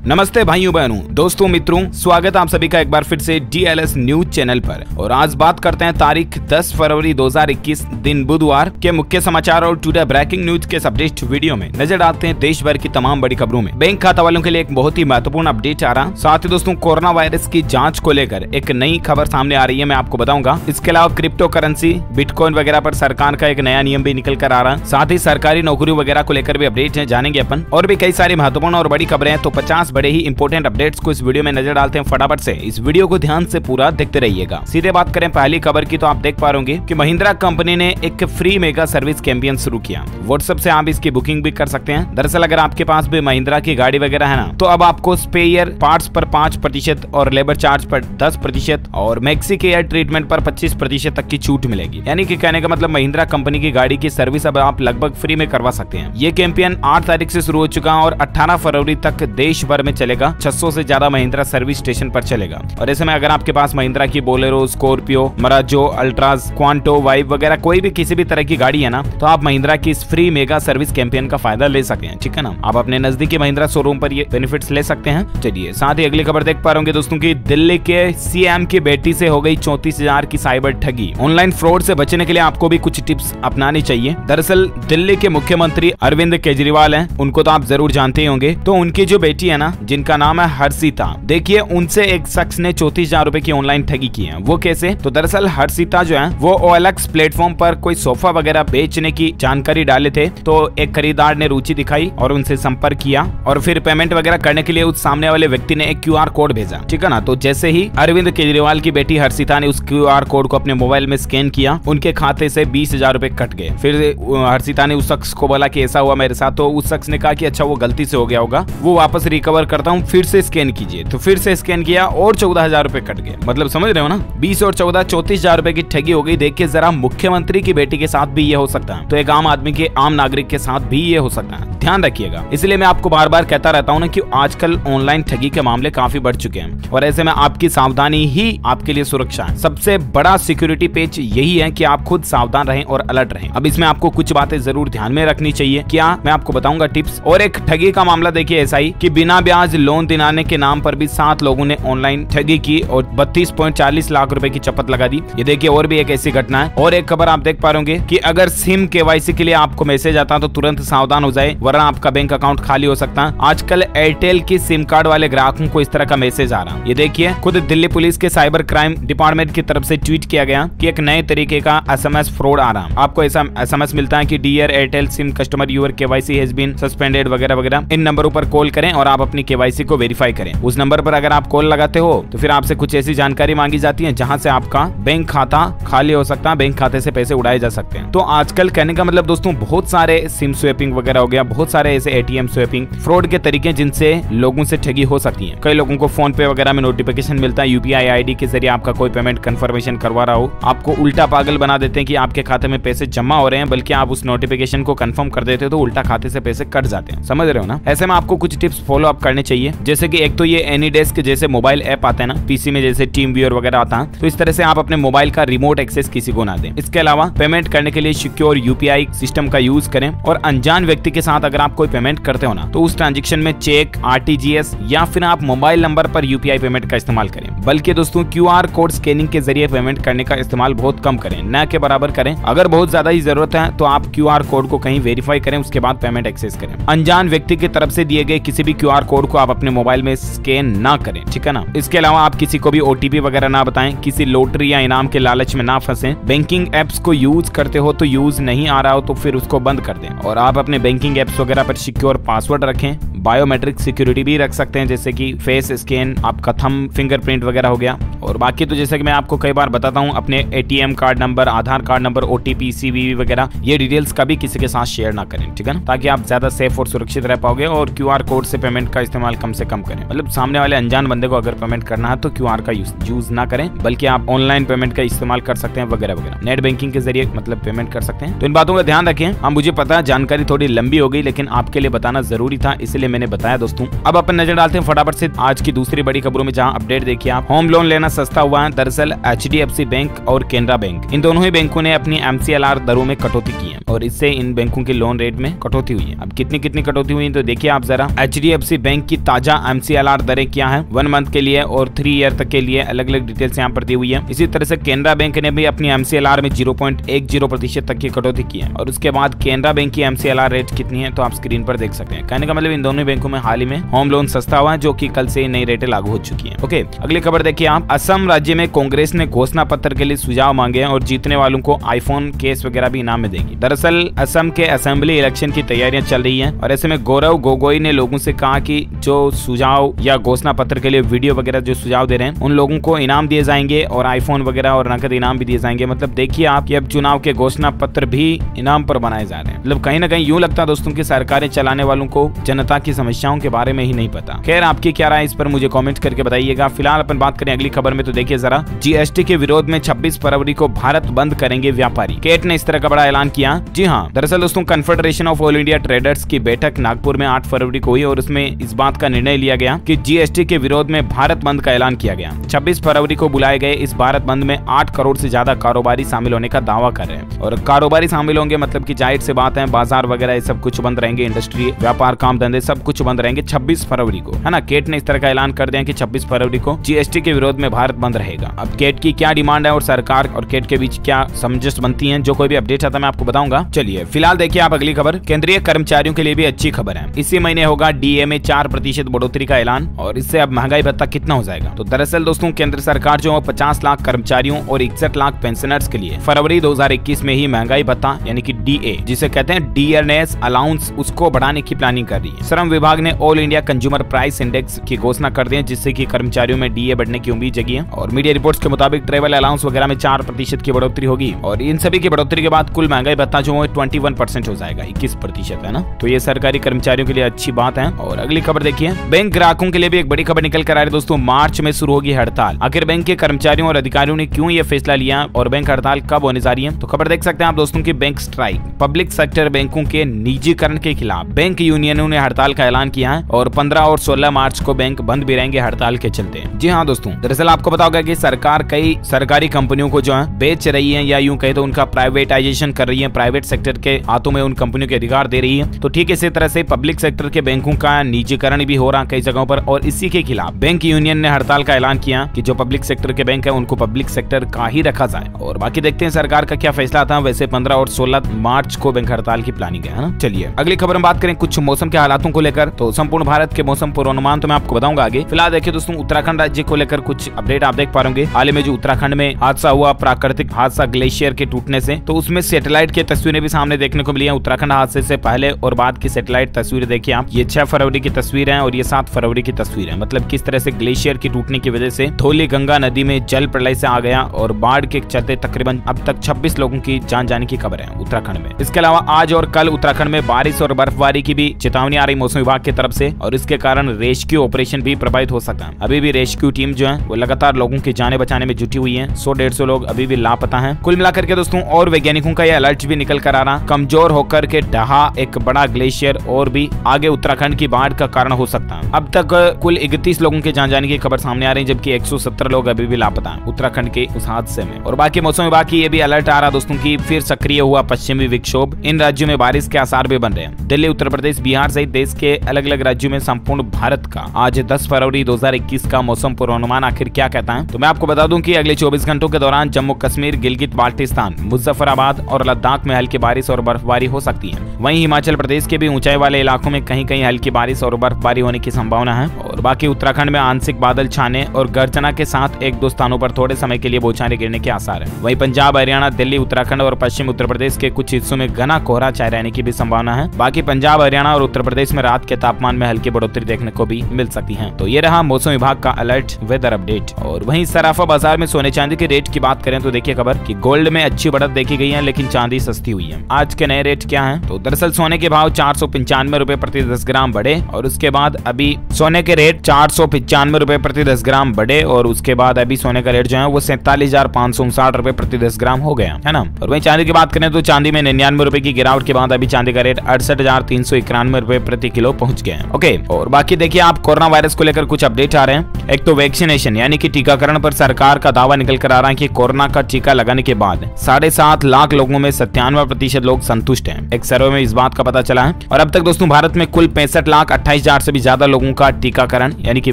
नमस्ते भाइयों बहनों, दोस्तों, मित्रों, स्वागत है आप सभी का एक बार फिर से DLS न्यूज चैनल पर। और आज बात करते हैं तारीख 10 फरवरी 2021 दिन बुधवार के मुख्य समाचार और टुडे ब्रेकिंग न्यूज के अपडेट वीडियो में नजर डालते हैं देश भर की तमाम बड़ी खबरों में। बैंक खाता वालों के लिए एक बहुत ही महत्वपूर्ण अपडेट आ रहा। साथ ही दोस्तों, कोरोना वायरस की जाँच को लेकर एक नई खबर सामने आ रही है, मैं आपको बताऊंगा। इसके अलावा क्रिप्टो करेंसी, बिटकॉइन वगैरह पर सरकार का एक नया नियम भी निकल कर आ रहा है। साथ ही सरकारी नौकरियों वगैरह को लेकर भी अपडेट है, जानेंगे अपन। और भी कई सारी महत्वपूर्ण और बड़ी खबरें हैं, तो 50 बड़े ही इंपोर्टेंट अपडेट्स को इस वीडियो में नजर डालते हैं। फटाफट से इस वीडियो को ध्यान से पूरा देखते रहिएगा। सीधे बात करें पहली खबर की, तो आप देख पा रहे होंगे कि महिंद्रा कंपनी ने एक फ्री मेगा सर्विस कैंपेन शुरू किया। व्हाट्सएप से आप इसकी बुकिंग भी कर सकते हैं। दरअसल अगर आपके पास भी महिंद्रा की गाड़ी वगैरह है ना, तो अब आपको स्पेयर पार्ट्स पर 5% और लेबर चार्ज पर 10% और मैक्सी केयर ट्रीटमेंट पर 25% तक की छूट मिलेगी। यानी कि कहने का मतलब महिंद्रा कंपनी की गाड़ी की सर्विस अब आप लगभग फ्री में करवा सकते हैं। ये कैंपेन 8 तारीख से शुरू हो चुका और 18 फरवरी तक देश भर में चलेगा। 600 से ज्यादा महिंद्रा सर्विस स्टेशन पर चलेगा। और ऐसे में अगर आपके पास महिंद्रा की बोलेरो, स्कॉर्पियो, मराजो, अल्ट्राज, क्वांटो, वाइव वगैरह कोई भी किसी भी तरह की गाड़ी है ना, तो आप महिंद्रा की इस फ्री मेगा सर्विस कैंपेन का फायदा ले सकते हैं। ठीक है ना, आप अपने नजदीकी महिंद्रा शोरूम पर ये बेनिफिट्स ले सकते हैं। चलिए, साथ ही अगली खबर देख पा रहे होंगे दोस्तों की दिल्ली के CM की बेटी से हो गई 34,000 की साइबर ठगी। ऑनलाइन फ्रॉड से बचने के लिए आपको भी कुछ टिप्स अपनानी चाहिए। दरअसल दिल्ली के मुख्यमंत्री अरविंद केजरीवाल हैं, उनको तो आप जरूर जानते ही होंगे। तो उनकी जो बेटी है ना, जिनका नाम है हर्षिता, देखिए उनसे एक शख्स ने 34,000 रुपए की ऑनलाइन ठगी की है। वो कैसे? तो दरअसल हर्षिता जो है वो OLX प्लेटफॉर्म पर कोई सोफा वगैरह बेचने की जानकारी डाले थे। तो एक खरीदार ने रुचि दिखाई और उनसे संपर्क किया और फिर पेमेंट वगैरह करने के लिए उस सामने वाले व्यक्ति ने एक QR कोड भेजा। ठीक है ना, तो जैसे ही अरविंद केजरीवाल की बेटी हर्षिता ने उस QR कोड को अपने मोबाइल में स्कैन किया, उनके खाते से 20,000 रुपए कट गए। फिर हर्षिता ने उस शख्स को बोला कि ऐसा हुआ मेरे साथ। तो उस शख्स ने कहा कि अच्छा, वो गलती से हो गया होगा, वो वापस रिकवर करता हूँ, फिर से स्कैन कीजिए। तो फिर से स्कैन किया और 14,000 रुपए कट गए। मतलब समझ रहे हो ना, 20 और 14 34,000 रुपए की ठगी हो गई। देखिए जरा, मुख्यमंत्री की बेटी के साथ भी ये हो सकता है, तो एक आम आदमी के, आम नागरिक के साथ भी ये हो सकता है। ध्यान रखिएगा। इसलिए मैं आपको बार बार कहता रहता हूँ ना कि आजकल ऑनलाइन ठगी के मामले काफी बढ़ चुके हैं और ऐसे में आपकी सावधानी ही आपके लिए सुरक्षा है। सबसे बड़ा सिक्योरिटी पेच यही है कि आप खुद सावधान रहें और अलर्ट रहें। अब इसमें आपको कुछ बातें जरूर ध्यान में रखनी चाहिए। क्या, मैं आपको बताऊंगा टिप्स। और एक ठगी का मामला देखिए ऐसा ही कि बिना ब्याज लोन दिलाने के नाम पर भी 7 लोगों ने ऑनलाइन ठगी की और 32.40 लाख रुपए की चपत लगा दी। ये देखिए और भी एक ऐसी घटना है। और एक खबर आप देख पा रहे कि अगर सिम KYC के लिए आपको मैसेज आता है तो तुरंत सावधान हो जाए, वरना आपका बैंक अकाउंट खाली हो सकता है। आजकल एयरटेल की सिम कार्ड वाले ग्राहकों को इस तरह का मैसेज आ रहा है। ये देखिए, खुद दिल्ली पुलिस के साइबर क्राइम डिपार्टमेंट की तरफ से ट्वीट किया गया कि एक नए तरीके का SMS फ्रॉड आ रहा है। आपको ऐसा SMS मिलता है कि dear Airtel SIM customer, your KYC has been suspended वगैरह वगैरह। इन नंबरों पर कॉल करें और आप अपनी KYC को वेरीफाई करें। उस नंबर पर अगर आप कॉल लगाते हो तो फिर आपसे कुछ ऐसी जानकारी मांगी जाती है जहां से आपका बैंक खाता खाली हो सकता है, बैंक खाते से पैसे उड़ाए जा सकते हैं। तो आजकल कहने का मतलब दोस्तों, बहुत सारे सिम स्वैपिंग वगैरह हो गया, बहुत सारे ऐसे ATM स्वैपिंग फ्रॉड के तरीके जिनसे लोगों से ठगी हो सकती है। कई लोगों को फोन पे वगैरह में नोटिफिकेशन मिलता है, UPI ID के जरिए आपका कोई पेमेंट कंफर्मेशन करवा रहा हो, आपको उल्टा पागल बना देते हैं कि आपके खाते में पैसे जमा हो रहे हैं, बल्कि आप उस नोटिफिकेशन को कंफर्म कर देते हो तो उल्टा खाते से पैसे कट जाते हैं। समझ रहे हो ना। ऐसे में आपको कुछ टिप्स फॉलो अप करने चाहिए, जैसे कि एक तो ये AnyDesk जैसे मोबाइल ऐप आते हैं ना, PC में जैसे TeamViewer वगैरह आता है, तो इस तरह से आप अपने मोबाइल का रिमोट एक्सेस किसी को ना दें। इसके अलावा पेमेंट करने के लिए सिक्योर UPI सिस्टम का यूज करें और अनजान व्यक्ति के साथ अगर आप कोई पेमेंट करते हो ना, तो उस ट्रांजेक्शन में चेक, RTGS या फिर आप मोबाइल नंबर पर UPI पेमेंट का इस्तेमाल करें। बल्कि दोस्तों, QR कोड स्कैनिंग के जरिए पेमेंट करने का इस्तेमाल बहुत कम करें, न के बराबर करें। अगर बहुत ज्यादा ही जरूरत है तो आप QR कोड को कहीं वेरीफाई करें, उसके बाद पेमेंट एक्सेस करें। अनजान व्यक्ति की तरफ से दिए गए किसी भी QR कोड को आप अपने मोबाइल में स्कैन ना करें। ठीक है ना। इसके अलावा आप किसी को भी OTP वगैरह ना बताएं, किसी लॉटरी या इनाम के लालच में ना फंसें। बैंकिंग एप्स को यूज करते हो तो यूज नहीं आ रहा हो तो फिर उसको बंद कर दें। और आप अपने बैंकिंग एप्स वगैरह पर सिक्योर पासवर्ड रखें। बायोमेट्रिक सिक्योरिटी भी रख सकते हैं, जैसे कि फेस स्कैन, आपका थंब फिंगरप्रिंट वगैरह हो गया। और बाकी तो जैसे कि मैं आपको कई बार बताता हूँ, अपने ATM कार्ड नंबर, आधार कार्ड नंबर, OTP, CVV वगैरह ये डिटेल्स कभी किसी के साथ शेयर ना करें। ठीक है ना, ताकि आप ज्यादा सेफ और सुरक्षित रह पाओगे। और QR कोड से पेमेंट का इस्तेमाल कम से कम करें। मतलब सामने वाले अनजान बंदे को अगर पेमेंट करना है तो QR का यूज ना करें, बल्कि आप ऑनलाइन पेमेंट का इस्तेमाल कर सकते हैं वगैरह वगैरह। नेट बैंकिंग के जरिए मतलब पेमेंट कर सकते हैं। तो इन बातों का ध्यान रखें। हाँ, मुझे पता है जानकारी थोड़ी लंबी हो गई, लेकिन आपके लिए बताना जरूरी था, इसलिए मैंने बताया दोस्तों। अब अपन नजर डालते हैं फटाफट से आज की दूसरी बड़ी खबरों में, जहां अपडेट देखिए आप। होम लोन लेना सस्ता हुआ है। दरअसल HDFC बैंक और केनरा बैंक, इन दोनों ही बैंकों ने अपनी MCLR दरों में कटौती की है और इससे इन बैंकों के लोन रेट में कटौती हुई है। अब कितनी कटौती हुई है तो देखिए आप जरा। HDFC बैंक की ताजा MCLR दरें क्या है 1 मंथ के लिए और 3 ईयर तक के लिए, अलग अलग डिटेल्स यहाँ पर दी हुई है। इसी तरह से केनरा बैंक ने भी अपनी MCLR में 0.10% तक की कटौती की है और उसके बाद केनरा बैंक की MCLR रेट कितनी है तो आप स्क्रीन पर देख सकते हैं। कहने का मतलब इन दोनों बैंकों में हाल ही में होम लोन सस्ता हुआ है, जो कि कल से नई रेटें लागू हो चुकी हैं। ओके, अगली खबर देखिए आप। असम राज्य में कांग्रेस ने घोषणा पत्र के लिए सुझाव मांगे हैं और जीतने वालों को आईफोन केस वगैरह भी इनाम में देगी। दरअसल असम के असेंबली इलेक्शन की तैयारियां चल रही हैं और ऐसे में गौरव गोगोई ने लोगों से कहा कि जो सुझाव या घोषणा पत्र के लिए वीडियो वगैरह जो सुझाव दे रहे हैं उन लोगों को इनाम दिए जाएंगे और आईफोन वगैरह और नकद इनाम भी दिए जाएंगे। मतलब देखिए आप कि अब चुनाव के घोषणा पत्र भी इनाम पर बनाए जा रहे हैं। मतलब कहीं ना कहीं यूं लगता है दोस्तों की सरकारें चलाने वालों को जनता की समस्याओं के बारे में ही नहीं पता। खैर, आपकी क्या राय इस पर मुझे कमेंट करके बताइएगा। फिलहाल अपन बात करें अगली खबर में तो देखिए जरा। GST के विरोध में 26 फरवरी को भारत बंद करेंगे व्यापारी। केट ने इस तरह का बड़ा ऐलान किया। जी हाँ, दरअसल दोस्तों confederation of all India traders की बैठक नागपुर में 8 फरवरी को हुई और उसमें इस बात का निर्णय लिया गया कि GST के विरोध में भारत बंद का ऐलान किया गया। 26 फरवरी को बुलाए गए इस भारत बंद में 8 करोड़ से ज्यादा कारोबारी शामिल होने का दावा कर रहे हैं और कारोबारी शामिल होंगे मतलब कि जाहिर से बात है बाजार वगैरह सब कुछ बंद रहेंगे, इंडस्ट्री व्यापार काम धंधे सब कुछ बंद रहेंगे 26 फरवरी को, है ना। केट ने इस तरह का ऐलान कर दिया कि 26 फरवरी को GST के विरोध में भारत बंद रहेगा। अब केट की क्या डिमांड है और सरकार और केट के बीच क्या समझौते बनती हैं, जो कोई भी अपडेट आता है मैं आपको बताऊंगा। चलिए फिलहाल देखिए आप अगली खबर। केंद्रीय कर्मचारियों के लिए भी अच्छी खबर है। इसी महीने होगा DA में 4% बढ़ोतरी का ऐलान और इससे अब महंगाई भत्ता कितना हो जाएगा। तो दरअसल दोस्तों केंद्र सरकार जो 50 लाख कर्मचारियों और 61 लाख पेंशनर्स के लिए फरवरी 2021 में ही महंगाई भत्ता यानी कि DA जिसे कहते हैं डियरनेस अलाउंस, उसको बढ़ाने की प्लानिंग कर रही है। श्रम विभाग ने all India consumer price index की घोषणा कर दी है, जिससे कि कर्मचारियों में DA बढ़ने की उम्मीद जगी है और मीडिया रिपोर्ट्स के मुताबिक ट्रेवल अलाउंस वगैरह में 4% की बढ़ोतरी होगी और इन सभी की बढ़ोतरी के बाद कुल महंगाई भत्ता जो है 21% हो जाएगा, 21% है ना। तो ये सरकारी कर्मचारियों के लिए अच्छी बात है। और अगली खबर देखिए, बैंक ग्राहकों के लिए भी एक बड़ी खबर निकल कर आ रही है दोस्तों। मार्च में शुरू होगी हड़ताल। आखिर बैंक के कर्मचारियों और अधिकारियों ने क्यों ये फैसला लिया और बैंक हड़ताल कब होने जा रही है, तो खबर देख सकते हैं आप दोस्तों की। बैंक स्ट्राइक, पब्लिक सेक्टर बैंकों के निजीकरण के खिलाफ बैंक यूनियनों ने हड़ताल का ऐलान किया है और 15 और 16 मार्च को बैंक बंद भी रहेंगे हड़ताल के चलते। जी हाँ दोस्तों, दरअसल आपको पता होगा कि सरकार कई सरकारी कंपनियों को जो है बेच रही है या यूं कहे तो उनका प्राइवेटाइजेशन कर रही है, प्राइवेट सेक्टर के हाथों में उन कंपनियों के अधिकार दे रही है। तो ठीक इसी तरह से पब्लिक सेक्टर के बैंकों का निजीकरण भी हो रहा है कई जगहों पर और इसी के खिलाफ बैंक यूनियन ने हड़ताल का ऐलान किया कि जो पब्लिक सेक्टर के बैंक है उनको पब्लिक सेक्टर का ही रखा जाए। और बाकी देखते हैं सरकार का क्या फैसला था। वैसे 15 और 16 मार्च को बैंक हड़ताल की प्लानिंग है ना। चलिए अगली खबर में बात करें कुछ मौसम के हालातों को लेकर। तो संपूर्ण भारत के मौसम पूर्वानुमान तो मैं आपको बताऊंगा आगे। फिलहाल देखिए दोस्तों, उत्तराखंड राज्य को लेकर कुछ अपडेट आप देख पा रहे होंगे। हाल ही में जो उत्तराखंड में हादसा हुआ, प्राकृतिक हादसा ग्लेशियर के टूटने से, तो उसमें सैटेलाइट की तस्वीरें भी सामने देखने को मिली है। उत्तराखंड हादसे से पहले और बाद की सैटेलाइट तस्वीरें देखिए आप। ये 6 फरवरी की तस्वीर है और ये 7 फरवरी की तस्वीर है। मतलब किस तरह से ग्लेशियर की टूटने की वजह से धौली गंगा नदी में जल प्रलय से आ गया और बाढ़ के चलते तकरीबन अब तक 26 लोगों की जान जाने की खबर है उत्तराखंड में। इसके अलावा आज और कल उत्तराखंड में बारिश और बर्फबारी की भी चेतावनी आ रही मौसम विभाग की तरफ से और इसके कारण रेस्क्यू ऑपरेशन भी प्रभावित हो सकता है। अभी भी रेस्क्यू टीम जो है वो लगातार लोगों की जानें बचाने में जुटी हुई है। 100-150 लोग अभी भी लापता हैं। कुल मिलाकर के दोस्तों और वैज्ञानिकों का यह अलर्ट भी निकल कर आ रहा, कमजोर होकर के ढहा एक बड़ा ग्लेशियर और भी आगे उत्तराखंड की बाढ़ का कारण हो सकता है। अब तक कुल 31 लोगों के जान जाने की खबर सामने आ रही है, जबकि 117 लोग अभी भी लापता हैं उत्तराखंड के उस हादसे में। और बाकी मौसम विभाग की ये भी अलर्ट आ रहा दोस्तों की फिर सक्रिय हुआ पश्चिमी विक्षोभ। इन राज्यों में बारिश के आसार भी बन रहे हैं। दिल्ली, उत्तर प्रदेश, बिहार सहित देश के अलग अलग राज्यों में संपूर्ण भारत का आज 10 फरवरी 2021 का मौसम पूर्वानुमान आखिर क्या कहता है, तो मैं आपको बता दूं कि अगले 24 घंटों के दौरान जम्मू कश्मीर, गिलगित बाल्टिस्तान, मुजफ्फराबाद और लद्दाख में हल्की बारिश और बर्फबारी हो सकती है। वहीं हिमाचल प्रदेश के भी ऊंचाई वाले इलाकों में कहीं कहीं हल्की बारिश और बर्फबारी होने की संभावना है। और बाकी उत्तराखंड में आंशिक बादल छाने और गर्जना के साथ 1-2 स्थानों पर थोड़े समय के लिए बौछारें गिरने के आसार है। वहीं पंजाब, हरियाणा, दिल्ली, उत्तराखंड और पश्चिम उत्तर प्रदेश के कुछ हिस्सों में घना कोहरा छाए रहने की भी संभावना है। बाकी पंजाब, हरियाणा और उत्तर प्रदेश में रात के तापमान में हल्की बढ़ोतरी देखने को भी मिल सकती है। तो ये रहा मौसम विभाग का अलर्ट वेदर अपडेट। और वहीं सराफा बाजार में सोने चांदी के रेट की बात करें तो देखिए खबर कि गोल्ड में अच्छी बढ़त देखी गई है, लेकिन चांदी सस्ती हुई है। आज के नए रेट क्या हैं? तो दरअसल सोने के भाव 495 रुपए प्रति 10 ग्राम बढ़े और उसके बाद अभी सोने के रेट रेट 495 रुपए प्रति 10 ग्राम बढ़े और उसके बाद अभी सोने का रेट जो है वो 47,559 रुपए प्रति 10 ग्राम हो गया है ना। और वहीं चांदी की बात करें तो चांदी में 99 रुपए की गिरावट के बाद अभी चांदी का रेट 68,391 रुपए प्रति किलो पहुंच गया है। ओके, और बाकी देखिए आप कोरोना वायरस को लेकर कुछ अपडेट आ रहे हैं। एक तो वैक्सीनेशन यानी कि टीकाकरण पर सरकार का दावा निकल कर आ रहा है कि कोरोना का टीका लगाने के बाद 7.5 लाख लोगों में 97% लोग संतुष्ट हैं। एक सर्वे में इस बात का पता चला है। और अब तक दोस्तों भारत में कुल 65,28,000 से भी ज्यादा लोगों का टीकाकरण यानी कि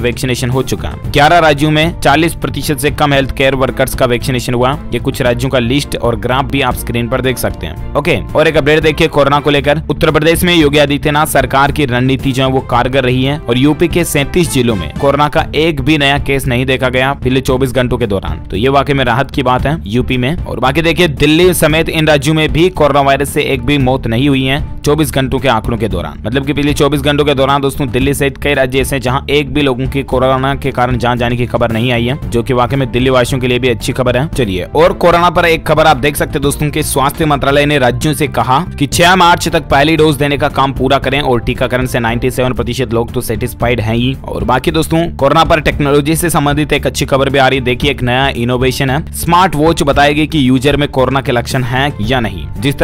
वैक्सीनेशन हो चुका है। 11 राज्यों में 40% से कम हेल्थ केयर वर्कर्स का वैक्सीनेशन हुआ। ये कुछ राज्यों का लिस्ट और ग्राफ भी आप स्क्रीन पर देख सकते हैं। ओके, और एक अपडेट देखिए कोरोना को लेकर। उत्तर प्रदेश में योगी आदित्यनाथ सरकार की रणनीति जो है वो कारगर रही है और यूपी के 37 जिलों में कोरोना का एक भी नया केस नहीं देखा गया पिछले 24 घंटों के दौरान। तो ये वाकई में राहत की बात है यूपी में। और बाकी देखिए दिल्ली समेत इन राज्यों में भी कोरोना वायरस से एक भी मौत नहीं हुई है 24 घंटों के आंकड़ों के दौरान। मतलब कि पिछले 24 घंटों के दौरान दोस्तों दिल्ली सहित कई राज्य ऐसे जहां एक भी लोगों की कोरोना के कारण जान जाने की खबर नहीं आई है, जो कि वाकई में दिल्ली वासियों के लिए भी अच्छी खबर है। चलिए, और कोरोना पर एक खबर आप देख सकते हैं दोस्तों कि स्वास्थ्य मंत्रालय ने राज्यों से कहा कि 6 मार्च तक पहली डोज देने का काम पूरा करें और टीकाकरण से 97% लोग तो सेटिस्फाइड हैं ही। और बाकी दोस्तों कोरोना पर टेक्नोलॉजी से संबंधित एक अच्छी खबर भी आ रही है। देखिए एक नया इनोवेशन है, स्मार्ट वॉच बताएगी कि यूजर में कोरोना के लक्षण हैं या नहीं। जिस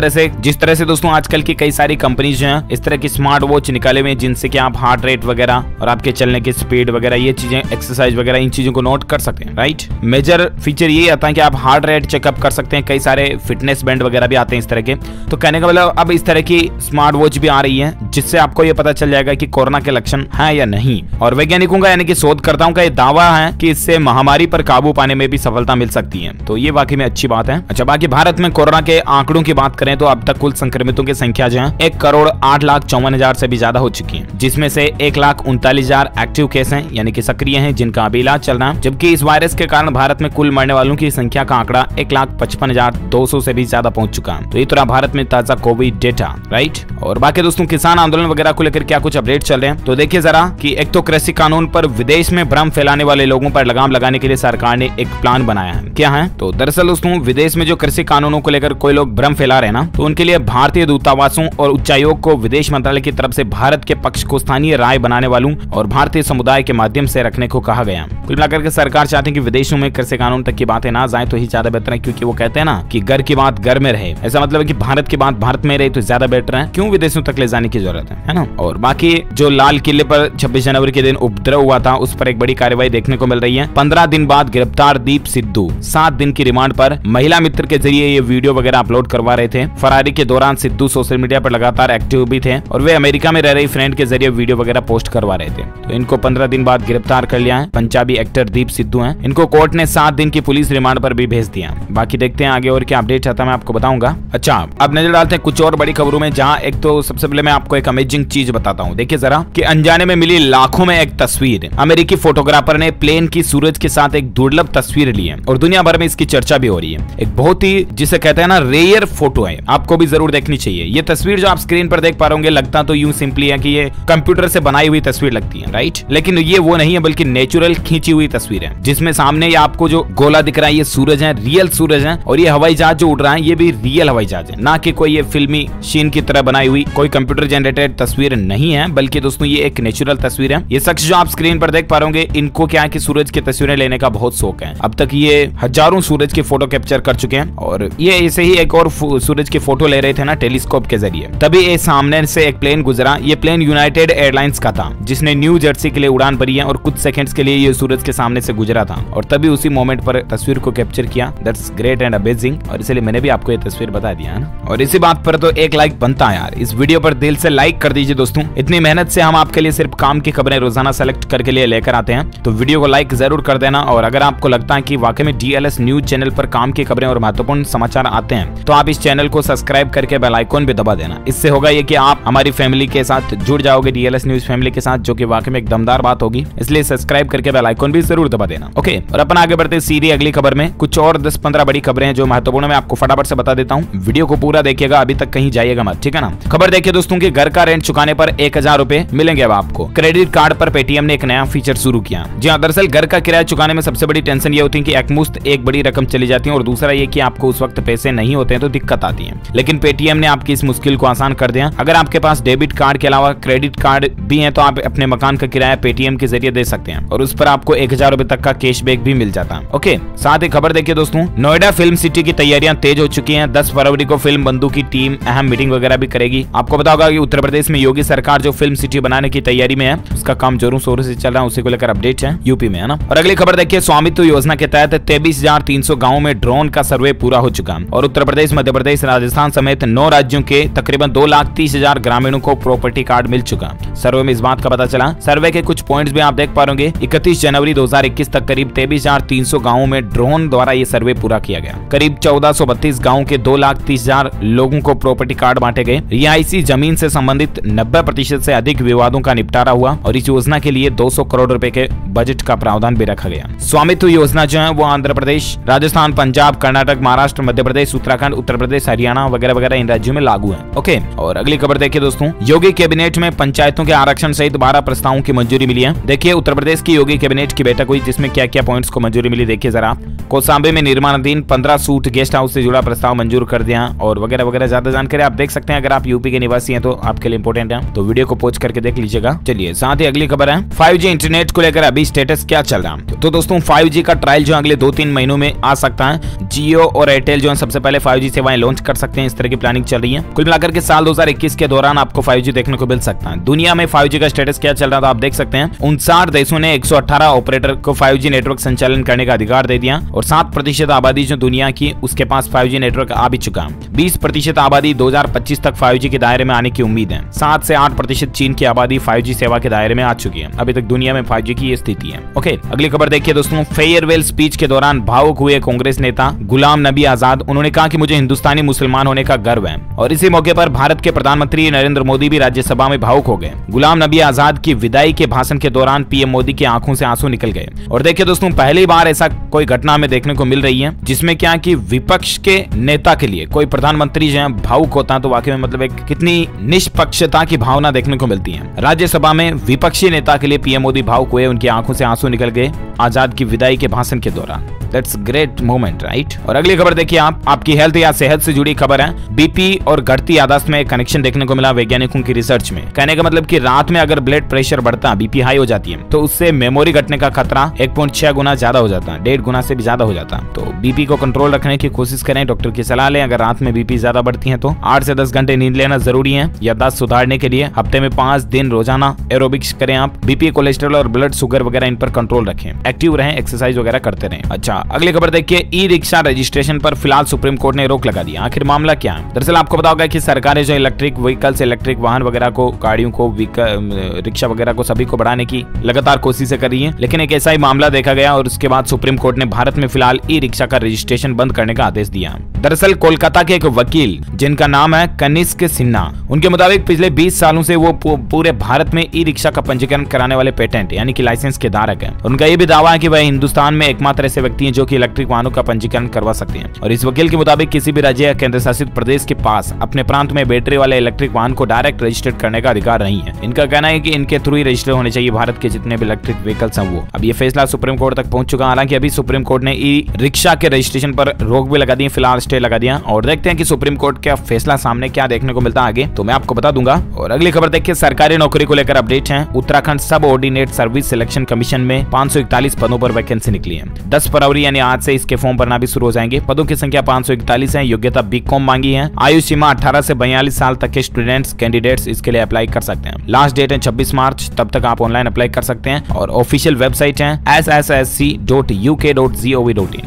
तरह से दोस्तों आजकल की कई सारी कंपनीज हैं इस तरह की स्मार्ट वॉच निकाले हुए जिनसे कि आप हार्ट रेट वगैरह और आपके चलने की स्पीड वगैरह ये चीजें एक्सरसाइज वगैरह इन चीजों को नोट कर सकते हैं। राइट, मेजर फीचर ये आता है कि आप हार्ट रेट चेकअप कर सकते हैं। कई सारे फिटनेस बैंड वगैरह भी आते हैं इस तरह के। तो कहने का मतलब अब इस तरह की स्मार्ट वॉच भी आ रही है जिससे आपको ये पता चल जाएगा कि कोरोना के लक्षण है या नहीं। और वैज्ञानिकों का यानी कि शोधकर्ताओं का ये दावा है कि इससे महामारी पर काबू पाने में भी सफलता मिल सकती है। तो ये वाकई में अच्छी बात है। अच्छा, बाकी भारत में कोरोना के आंकड़ों की बात करें तो अब तक कुल संक्रमितों की संख्या जो है 1,08,54,000 से भी ज्यादा हो चुकी है, जिसमें से 1,39,000 एक्टिव केस हैं यानी कि सक्रिय हैं जिनका अभी इलाज चल रहा है। जबकि इस वायरस के कारण भारत में कुल मरने वालों की संख्या का आंकड़ा 1,55,200 से भी ज्यादा पहुंच चुका है। तो ये तो भारत में ताजा कोविड डेटा। राइट, और बाकी दोस्तों किसान आंदोलन वगैरह को लेकर क्या कुछ अपडेट चल रहे हैं तो देखिए जरा कि एक तो कृषि कानून पर विदेश में भ्रम फैलाने वाले लोगों पर लगाम लगाने के लिए सरकार ने एक प्लान बनाया है। क्या है तो दरअसल दोस्तों विदेश में जो कृषि कानूनों को लेकर कोई लोग भ्रम फैला रहे हैं ना, तो उनके लिए भारतीय दूतावासों और उच्चायोग को विदेश मंत्रालय की तरफ से भारत के पक्ष को स्थानीय राय बनाने वालों और भारतीय समुदाय के माध्यम से रखने को कहा गया। कुल मिलाकर के सरकार चाहती है कि विदेशों में कृषि कानून तक की बातें ना जाए तो ही ज्यादा बेहतर है, क्योंकि वो कहते हैं ना कि घर की बात घर में रहे। ऐसा मतलब है कि भारत की बात भारत में रहे तो ज्यादा बेटर है, क्यों विदेशों तक ले जाने की जरूरत है ना। और बाकी जो लाल किले पर 26 जनवरी के दिन उपद्रव हुआ था उस पर एक बड़ी कार्रवाई देखने को मिल रही है। 15 दिन बाद गिरफ्तार दीप सिद्धू 7 दिन की रिमांड पर महिला मित्र के जरिए ये वीडियो वगैरह अपलोड करवा रहे थे। फरारी के दौरान सिद्धू सोशल मीडिया पर लगातार एक्टिव भी थे और वे अमेरिका में रह रही फ्रेंड के जरिए वीडियो वगैरह पोस्ट करवा रहे थे। तो इनको 15 दिन बाद गिरफ्तार कर लिया है। पंजाबी एक्टर दीप सिद्धू हैं। इनको कोर्ट ने 7 दिन की पुलिस रिमांड पर भी भेज दिया। बाकी देखते हैं आगे और क्या अपडेट आता है, मैं आपको बताऊंगा। अच्छा, अब नजर डालते हैं कुछ और बड़ी खबरों में, जहां एक तो सबसे पहले मैं आपको एक अमेजिंग चीज बताता हूं। देखिए जरा कि अनजाने में मिली लाखों में एक तस्वीर। अमेरिकी फोटोग्राफर ने प्लेन की सूरज के साथ एक दुर्लभ तस्वीर ली है और दुनिया भर में इसकी चर्चा भी हो रही है। एक बहुत ही जिसे कहते हैं ना रेयर फोटो है, आपको भी जरूर देखनी चाहिए। ये तस्वीर जो आप स्क्रीन पर देख पा रहे होंगे लगता तो यूं सिंपली है कि ये कंप्यूटर से बनाई हुई तस्वीर लगती है, राइट, लेकिन ये वो नहीं है बल्कि नेचुरल खींची हुई तस्वीर है, जिसमें सामने आपको जो गोला दिख रहा है ये सूरज है, रियल सूरज है। और ये हवाई जहाज जो उड़ रहा है ये भी रियल हवाई जहाज है, ना कि कोई ये फिल्मी शीन की तरह बनाई हुई कोई कंप्यूटर जनरेटेड तस्वीर नहीं है, बल्कि दोस्तों ये एक नेचुरल तस्वीर है। ये शख्स जो आप स्क्रीन पर देख पा रहे होंगे इनको क्या है कि सूरज की तस्वीरें लेने का बहुत शौक है। अब तक ये हजारों सूरज की फोटो कैप्चर कर चुके हैं और ये ऐसे ही एक और सूरज की फोटो ले रहे थे ना टेलीस्कोप के जरिए, तभी ये सामने से एक प्लेन गुजरा। ये प्लेन यूनाइटेड एयरलाइंस का था जिसने न्यू जर्सी के लिए उड़ान भरी है और कुछ सेकंड्स के लिए ये सूरज के सामने से गुजरा था और तभी उसी मोमेंट पर तस्वीर को कैप्चर किया। दैट्स ग्रेट एंड अमेजिंग, और इसलिए मैंने भी आपको ये तस्वीर बता दिया है ना। और इसी बात पर तो एक लाइक बनता है यार, इस वीडियो पर दिल से लाइक कर दीजिए दोस्तों। इतनी मेहनत से हम आपके लिए सिर्फ काम की खबरें रोजाना सेलेक्ट करके लिए लेकर आते हैं, तो वीडियो को लाइक जरूर कर देना। और अगर आपको लगता है कि वाकई में DLS न्यूज चैनल पर काम की खबरें और महत्वपूर्ण समाचार आते हैं तो आप इस चैनल को सब्सक्राइब करके बेल आइकन भी दबा देना। इससे होगा ये कि आप हमारी फैमिली के साथ जुड़ जाओगे, DLS न्यूज फैमिली के साथ, जो कि वाकई में एक दमदार बात होगी। इसलिए सब्सक्राइब करके बेल आइकन भी जरूर दबा देना। ओके, और अपन आगे बढ़ते सीधी अगली खबर में। कुछ और 10-15 बड़ी खबरें हैं जो महत्वपूर्ण मैं आपको फटाफट से बता देता हूँ। वीडियो को पूरा देखिएगा, अभी तक कहीं जाइएगा मत, ठीक है ना। खबर देखिए दोस्तों कि घर का रेंट चुकाने पर 1,000 रुपए मिलेंगे अब आपको। क्रेडिट कार्ड पर पेटीएम ने एक नया फीचर शुरू चुकी हैं। जी हाँ, दरअसल घर का किराया चुकाने में सबसे बड़ी टेंशन ये होती है कि एकमुश्त एक बड़ी रकम चली जाती है और दूसरा ये कि आपको उस वक्त पैसे नहीं होते हैं तो दिक्कत आती है। लेकिन पेटीएम ने आपकी इस मुश्किल को आसान कर दिया। अगर आपके पास डेबिट कार्ड के अलावा क्रेडिट कार्ड भी है तो आप अपने मकान का किराया पेटीएम के जरिए दे सकते हैं और उस पर आपको 1000 रुपए तक का कैशबैक भी मिल जाता है। ओके, साथ ही खबर देखिए दोस्तों, नोएडा फिल्म सिटी की तैयारियां तेज हो चुकी हैं। 10 फरवरी को फिल्म बंधु की टीम अहम मीटिंग वगैरह भी करेगी। आपको पता होगा कि उत्तर प्रदेश में योगी सरकार जो फिल्म सिटी बनाने की तैयारी में है, उसका काम जोरों शोरों से चल रहा है। उसी को लेकर अपडेट है यूपी में, है ना। और अगली खबर देखिए, स्वामित्व योजना के तहत 23,300 गाँव में ड्रोन का सर्वे पूरा हो चुका है और उत्तर प्रदेश, मध्य प्रदेश, राजस्थान समेत 9 राज्यों के तकरीबन 2,30,000 ग्रामीणों को प्रॉपर्टी कार्ड मिल चुका। सर्वे में इस बात का पता चला। सर्वे के कुछ पॉइंट्स भी आप देख पा रहे होंगे। 31 जनवरी 2021 तक करीब 23,300 गाँवों में ड्रोन द्वारा ये सर्वे पूरा किया गया। करीब 1432 गाँव के 2,30,000 लोगों को प्रॉपर्टी कार्ड बांटे गए। रिहायशी जमीन से संबंधित 90% से अधिक विवादों का निपटारा हुआ और इस योजना के लिए 200 करोड़ रुपए के बजट का प्रावधान भी रखा गया। स्वामित्व योजना जो है वो आंध्र प्रदेश, राजस्थान, पंजाब, कर्नाटक, महाराष्ट्र, मध्य प्रदेश, उत्तराखंड, उत्तर प्रदेश, हरियाणा वगैरह वगैरह इन राज्यों में लागू है। ओके, और अगली खबर देखिए दोस्तों, योगी कैबिनेट में पंचायतों के आरक्षण सहित 12 प्रस्तावों की मंजूरी मिली है। देखिए, उत्तर प्रदेश की योगी कैबिनेट की बैठक हुई जिसमें क्या क्या पॉइंट्स को मंजूरी मिली देखिए जरा। कौसांबे में निर्माणाधीन 15 सूट गेस्ट हाउस से जुड़ा प्रस्ताव मंजूर कर दिया और वगैरह वगैरह। ज्यादा जानकारी आप देख सकते हैं अगर आप यूपी के निवासी हैं तो आपके लिए इंपॉर्टेंट है, तो वीडियो को पॉज करके देख लीजिएगा। चलिए, साथ ही अगली खबर है 5G इंटरनेट को लेकर अभी स्टेटस क्या चल रहा है। तो दोस्तों 5G का ट्रायल जो अगले 2-3 महीनों में आ सकता है। जियो और एयरटेल जो है सबसे पहले 5G सेवाएं लॉन्च कर सकते हैं। इस तरह की प्लानिंग चल रही है। कुल मिलाकर के साल 2021 के दौरान आपको 5G देखने को मिल सकता है। दुनिया में 5G का स्टेटस क्या चल रहा था आप देख सकते हैं। 59 देशों ने 118 ऑपरेटर को 5G नेटवर्क संचालन करने का अधिकार दे दिया और 7% आबादी जो दुनिया की उसके पास 5G नेटवर्क आ भी चुका है। 20% आबादी 2025 तक 5G के दायरे में आने की उम्मीद है। 7 से 8% चीन की आबादी 5G सेवा के दायरे में आ चुकी है। अभी तक दुनिया में 5G की ये स्थिति है। ओके, अगली खबर देखिए दोस्तों, फेयरवेल स्पीच के दौरान भावुक हुए कांग्रेस नेता गुलाम नबी आजाद। उन्होंने कहा कि मुझे हिंदुस्तानी मुसलमान होने का गर्व है और इसी मौके पर भारत के प्रधानमंत्री नरेंद्र मोदी भी राज्यसभा में भावुक हो गए। गुलाम नबी आजाद की विदाई के भाषण के दौरान पीएम मोदी की आंखों से आंसू निकल गए। और देखिए दोस्तों, पहली बार ऐसा कोई घटना हमें देखने को मिल रही है जिसमें क्या कि विपक्ष के नेता के लिए कोई प्रधानमंत्री जो है भावुक होता है, तो वाकई में मतलब एक कितनी निष्पक्षता की भावना देखने को मिलती है। राज्यसभा में विपक्षी नेता के लिए पीएम मोदी भावुक हुए, उनकी आंखों से आंसू निकल गए आजाद की विदाई के भाषण के दौरान। That's great moment, right. और अगली खबर देखिए आप, आपकी हेल्थ या सेहत से जुड़ी खबर है। बीपी और घटती याददाश्त में कनेक्शन देखने को मिला वैज्ञानिकों की रिसर्च में। कहने का मतलब कि रात में अगर ब्लड प्रेशर बढ़ता, बीपी हाई हो जाती है, तो उससे मेमोरी घटने का खतरा 1.6 गुना ज्यादा हो जाता है, 1.5 गुना से भी ज्यादा हो जाता है। तो बीपी को कंट्रोल रखने की कोशिश करें, डॉक्टर की सलाह लें। अगर रात में बीपी ज्यादा बढ़ती है तो 8 से 10 घंटे नींद लेना जरूरी है। याददाश्त सुधारने के लिए हफ्ते में 5 दिन रोजाना एरोबिक्स करें आप। बीपी, कोलेस्ट्रॉल और ब्लड शुगर वगैरह इन पर कंट्रोल रखें, एक्टिव रहें, एक्सरसाइज वगैरह करते रहें। अच्छा, अगली खबर देखिए, ई रिक्शा रजिस्ट्रेशन पर फिलहाल सुप्रीम कोर्ट ने रोक लगा दी। आखिर मामला क्या है? दरअसल आपको पता होगा कि सरकारें जो इलेक्ट्रिक व्हीकल्स, इलेक्ट्रिक वाहन वगैरह को, गाड़ियों को, रिक्शा वगैरह को सभी को बढ़ाने की लगातार कोशिशें कर रही है। लेकिन एक ऐसा ही मामला देखा गया और उसके बाद सुप्रीम कोर्ट ने भारत में फिलहाल ई रिक्शा का रजिस्ट्रेशन बंद करने का आदेश दिया। दरअसल कोलकाता के एक वकील जिनका नाम है कनिष्क सिन्हा, उनके मुताबिक पिछले 20 सालों से वो पूरे भारत में ई रिक्शा का पंजीकरण कराने वाले पेटेंट यानी कि लाइसेंस के धारक है। उनका ये भी दावा है कि वह हिंदुस्तान में एकमात्र ऐसे व्यक्ति हैं जो कि इलेक्ट्रिक वाहनों का पंजीकरण करवा सकते हैं। और इस वकील के मुताबिक किसी भी राज्य या केंद्र शासित प्रदेश के पास अपने प्रांत में बैटरी वाले इलेक्ट्रिक वाहन को डायरेक्ट रजिस्टर्ड करने का अधिकार नहीं है। इनका कहना है कि इनके थ्रू ही रजिस्टर होने चाहिए भारत के जितने भी इलेक्ट्रिक व्हीकल्स हैं वो। अब ये फैसला सुप्रीम कोर्ट तक पहुंच चुका। हालांकि अभी सुप्रीम कोर्ट ने ई रिक्शा के रजिस्ट्रेशन पर रोक भी लगा दी, फिलहाल स्टे लगा दिया और देखते हैं कि सुप्रीम कोर्ट का फैसला सामने क्या देखने को मिलता है आगे, तो मैं आपको बता दूंगा। और अगली खबर देखिए, सरकारी नौकरी को लेकर अपडेट है। उत्तराखंड सब ऑर्डिनेट सर्विस सिलेक्शन कमीशन में 541 पदों पर वैकेंसी निकली है। 10 फरवरी यानी आज से इसके फॉर्म भरना भी शुरू हो जाएंगे। पदों की संख्या 541 है। योग्यता बीकॉम मांगी है। आयु सीमा 18 से 42 साल तक के स्टूडेंट्स, कैंडिडेट्स इसके लिए अप्लाई कर सकते हैं। लास्ट डेट है 26 मार्च, तब तक आप ऑनलाइन अप्लाई कर सकते हैं। और ऑफिशियल वेबसाइट है sssc.uk.gov.in।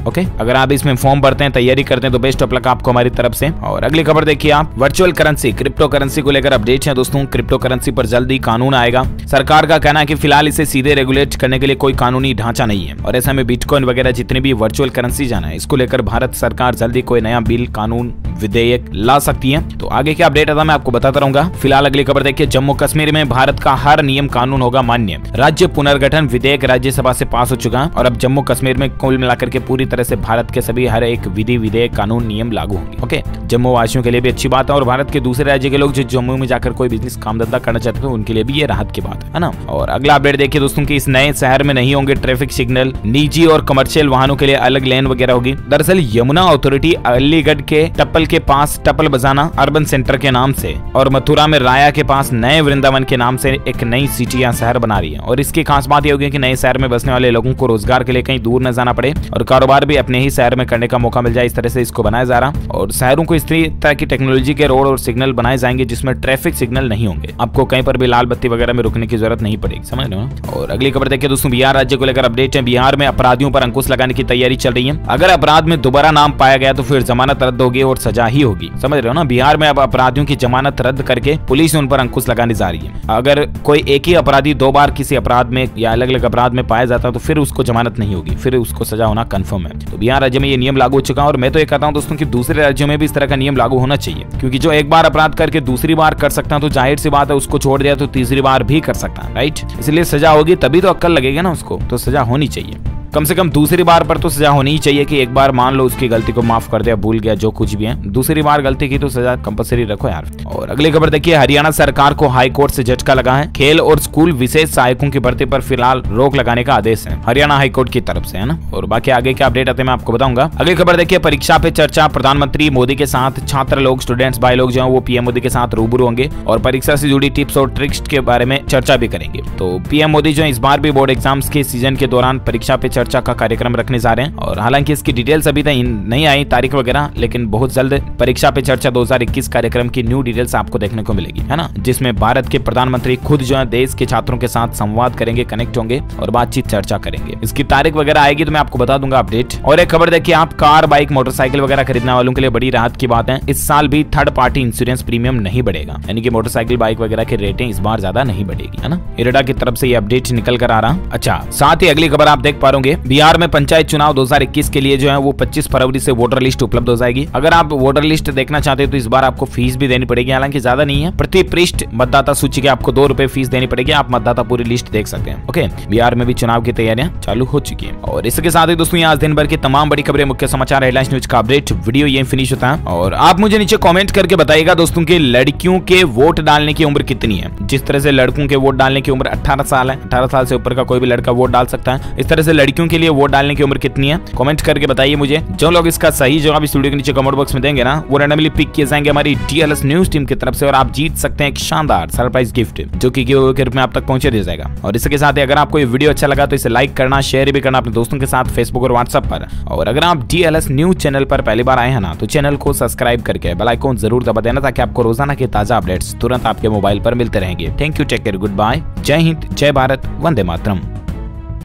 ओके, अगर आप इसमें फॉर्म भरते हैं, तैयारी करते हैं तो बेस्ट ऑफ लक आपको हमारी तरफ से। और अगली खबर देखिए आप, वर्चुअल करेंसी, क्रिप्टो करेंसी को लेकर अपडेट है दोस्तों। क्रिप्टो करेंसी पर जल्दी कानून आएगा। सरकार का कहना है कि फिलहाल इसे सीधे रेगुलेट करने के लिए कोई कानूनी ढांचा ढांचा नहीं है। और ऐसा में बिटकॉइन वगैरह जितने भी वर्चुअल करेंसी जाना है, इसको लेकर भारत सरकार जल्दी कोई नया बिल, कानून, विधेयक ला सकती है। तो आगे क्या अपडेट आता मैं आपको बताता रहूंगा। फिलहाल अगली खबर देखिए, जम्मू कश्मीर में भारत का हर नियम कानून होगा मान्य। राज्य पुनर्गठन विधेयक राज्यसभा से पास हो चुका है और अब जम्मू कश्मीर में कुल मिलाकर के पूरी तरह से भारत के सभी हर एक विधि, विधेयक, कानून, नियम लागू होंगे। ओके, जम्मू वासियों के लिए भी अच्छी बात है और भारत के दूसरे राज्य के लोग जो जम्मू में जाकर कोई बिजनेस, काम धंधा करना चाहते हैं उनके लिए भी ये राहत की बात है ना। और अगला अपडेट देखिए दोस्तों कि इस नए शहर में नहीं होंगे ट्रैफिक सिग्नल, निजी और कमर्शियल वाहनों के लिए अलग लेन वगैरह होगी। दरअसल यमुना अथॉरिटी अलीगढ़ के टप्पल के पास टप्पल बजाना अर्बन सेंटर के नाम से और मथुरा में राया के पास नए वृंदावन के नाम से एक नई सिटी या शहर बना रही है। और इसकी खास बात यह होगी कि नए शहर में बसने वाले लोगों को रोजगार के लिए कहीं दूर न जाना पड़े और कारोबार भी अपने ही शहर में करने का मौका मिल जाए। इस तरह से इसको बनाया जा रहा और शहरों को इस तरह की टेक्नोलॉजी के रोड और सिग्नल बनाए जाएंगे जिसमें ट्रैफिक सिग्नल नहीं होंगे। आपको कहीं पर भी लाल बत्ती वगैरह में रुकने की जरूरत नहीं पड़ेगी, समझ रहे हो। और अगली खबर देखिए दोस्तों, बिहार राज्य को लेकर अपडेट है। बिहार में अपराधियों पर अंकुश लगाने की तैयारी चल रही है। अगर अपराध में दोबारा नाम पाया गया तो फिर जमानत रद्द होगी और सजा ही होगी, समझ रहे हो ना। बिहार में अब अपराधियों की जमानत रद्द करके पुलिस उन पर अंकुश लगाने जा रही है। अगर कोई एक ही अपराधी दो बार किसी अपराध में या अलग अलग अपराध में पाया जाता है तो फिर उसको जमानत नहीं होगी, फिर उसको सजा होना कंफर्म है। तो बिहार राज्य में ये नियम लागू हो चुका है और मैं तो ये कहता हूँ दोस्तों कि दूसरे राज्यों में भी इस तरह का नियम लागू होना चाहिए, क्योंकि जो एक बार अपराध करके दूसरी बार कर सकता है तो जाहिर सी बात है उसको छोड़ दिया तो तीसरी बार भी कर सकता है, राइट। इसलिए सजा होगी तभी तो अक्ल लगेगा ना उसको, तो सजा होनी चाहिए। कम से कम दूसरी बार पर तो सजा होनी ही चाहिए कि एक बार मान लो उसकी गलती को माफ कर दिया, भूल गया, जो कुछ भी है, दूसरी बार गलती की तो सजा कंपलसरी रखो यार। और अगली खबर देखिए, हरियाणा सरकार को हाई कोर्ट से झटका लगा है। खेल और स्कूल विशेष सहायकों की भर्ती पर फिलहाल रोक लगाने का आदेश है हरियाणा हाई कोर्ट की तरफ से, है ना। और बाकी आगे क्या अपडेट आते हैं मैं आपको बताऊंगा। अगली खबर देखिए, परीक्षा पे चर्चा। प्रधानमंत्री मोदी के साथ छात्र लोग, स्टूडेंट्स भाई लोग जो है वो पीएम मोदी के साथ रूबरू होंगे और परीक्षा से जुड़ी टिप्स और ट्रिक्स के बारे में चर्चा भी करेंगे। तो पीएम मोदी जो इस बार भी बोर्ड एग्जाम्स के सीजन के दौरान परीक्षा पे चर्चा का कार्यक्रम रखने जा रहे हैं। और हालांकि इसकी डिटेल्स अभी तक नहीं आई, तारीख वगैरह, लेकिन बहुत जल्द परीक्षा पे चर्चा 2021 कार्यक्रम की न्यू डिटेल्स आपको देखने को मिलेगी, है ना, जिसमें भारत के प्रधानमंत्री खुद जो है देश के छात्रों के साथ संवाद करेंगे, कनेक्ट होंगे और बातचीत चर्चा करेंगे। इसकी तारीख वगैरह आएगी तो मैं आपको बता दूंगा अपडेट। और एक खबर देखिए, आप कार, बाइक, मोटरसाइकिल वगैरह खरीदने वालों के लिए बड़ी राहत की बात है। इस साल भी थर्ड पार्टी इंश्योरेंस प्रीमियम नहीं बढ़ेगा, यानी कि मोटरसाइकिल, बाइक वगैरह की रेटिंग इस बार ज्यादा नहीं बढ़ेगी, है ना। इरेडा की तरफ से ये अपडेट निकल कर आ रहा। अच्छा, साथ ही अगली खबर आप देख पा रहे, बिहार में पंचायत चुनाव 2021 के लिए जो है वो 25 फरवरी से वोटर लिस्ट उपलब्ध हो जाएगी। अगर आप वोटर लिस्ट देखना चाहते हैं तो इस बार आपको फीस भी देनी पड़ेगी, हालांकि ज्यादा नहीं है। प्रति पृष्ठ मतदाता सूची के आपको 2 रुपए फीस देनी पड़ेगी। आप मतदाता पूरी लिस्ट देख सकते हैं। ओके, बिहार में भी चुनाव की तैयारियां चालू हो चुकी है। और इसके साथ ही दोस्तों आज दिन भर की तमाम बड़ी खबरें, मुख्य समाचार, हेडलाइंस न्यूज का अपडेट वीडियो ये फिनिश होता है। और आप मुझे नीचे कमेंट करके बताइएगा दोस्तों की लड़कियों के वोट डालने की उम्र कितनी है। जिस तरह से लड़कों के वोट डालने की उम्र 18 साल है, 18 साल से ऊपर का कोई भी लड़का वोट डाल सकता है, इस तरह से लड़कियों के लिए वोट डालने की उम्र कितनी है, कमेंट करके बताइए मुझे। जो लोग इसका सही जवाब इस वीडियो के नीचे कमेंट बॉक्स में देंगे ना, वो रैंडमली पिक किए जाएंगे हमारी डीएलएस न्यूज टीम की तरफ से और आप जीत सकते हैं एक शानदार सरप्राइज गिफ्ट जो कि गिव के रूप में आप तक पहुंचे दिया जाएगा। और इसके साथ ही अगर आपको ये वीडियो अच्छा लगा तो इसे लाइक करना, शेयर भी करना अपने दोस्तों के साथ फेसबुक और व्हाट्सएप पर। और अगर आप डीएलएस न्यूज चैनल पर पहली बार आए हैं ना, तो चैनल को सब्सक्राइब करके बेल आइकन जरूर दबा देना ताकि आपको रोजाना के ताजा अपडेट्स तुरंत आपके मोबाइल पर मिलते रहेंगे। Thank you, take care, good bye, जय हिंद, जय भारत, वंदे मातरम।